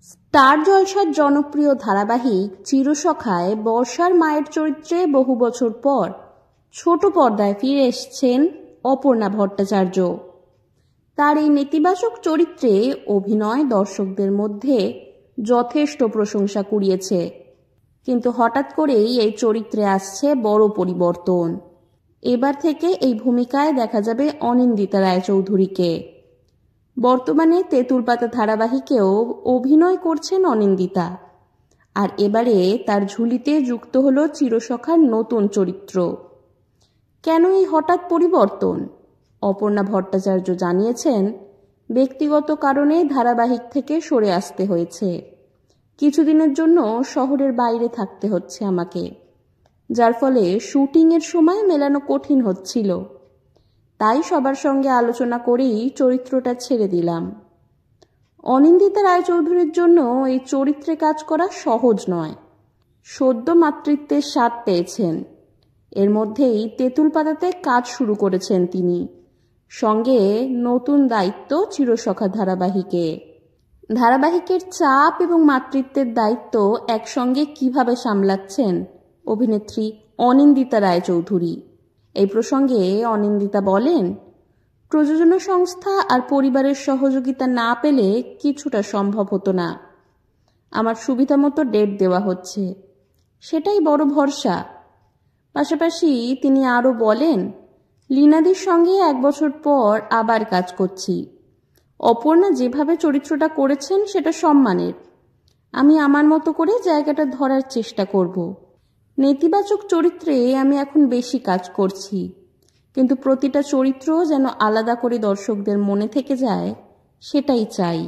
Star জলসার জনপ্রিয় ধারাবাহিক চিরসখায় বর্ষার মায়ের চরিত্রে বহু বছর পর ছোট পর্দায় ফিরে এসেছেন অপর্ণা ভট্টাচার্য। তার এই নেতিবাচক চরিত্রে অভিনয় দর্শকদের মধ্যে যথেষ্ট প্রশংসা কুড়িয়েছে, কিন্তু হঠাৎ করেই এই চরিত্রে আসছে বড় পরিবর্তন। এবার থেকে এই ভূমিকায় দেখা যাবে অনিন্দিতা রায়চৌধুরীকে। বর্তমানে তেঁতুল পাতা ধারাবাহিকেও অভিনয় করছেন অনিন্দিতা, আর এবারে তার ঝুলিতে যুক্ত হলো চিরসখার নতুন চরিত্র। কেন এই হঠাৎ পরিবর্তন? অপর্ণা ভট্টাচার্য জানিয়েছেন, ব্যক্তিগত কারণে ধারাবাহিক থেকে সরে আসতে হয়েছে। কিছুদিনের জন্য শহরের বাইরে থাকতে হচ্ছে আমাকে, যার ফলে শুটিংয়ের সময় মেলানো কঠিন হচ্ছিল। তাই সবার সঙ্গে আলোচনা করেই চরিত্রটা ছেড়ে দিলাম। অনিন্দিতা রায়চৌধুরীর জন্য এই চরিত্রে কাজ করা সহজ নয়। সদ্য মাতৃত্বের স্বাদ পেয়েছেন, এর মধ্যেই তেঁতুল পাতাতে কাজ শুরু করেছেন তিনি, সঙ্গে নতুন দায়িত্ব চিরসখা ধারাবাহিকের চাপ এবং মাতৃত্বের দায়িত্ব একসঙ্গে কিভাবে সামলাচ্ছেন অভিনেত্রী অনিন্দিতা রায়চৌধুরী। এই প্রসঙ্গে অনিন্দিতা বলেন, প্রযোজনা সংস্থা আর পরিবারের সহযোগিতা না পেলে কিছুটা সম্ভব হতো না। আমার সুবিধা মতো ডেট দেওয়া হচ্ছে, সেটাই বড় ভরসা। পাশাপাশি তিনি আরও বলেন, লীনাদির সঙ্গে 1 বছর পর আবার কাজ করছি। অপর্ণা যেভাবে চরিত্রটা করেছেন সেটা সম্মানের। আমি আমার মতো করে জায়গাটা ধরার চেষ্টা করব। নেতিবাচক চরিত্রে আমি এখন বেশি কাজ করছি, কিন্তু প্রতিটা চরিত্র যেন আলাদা করে দর্শকদের মনে থেকে যায়, সেটাই চাই।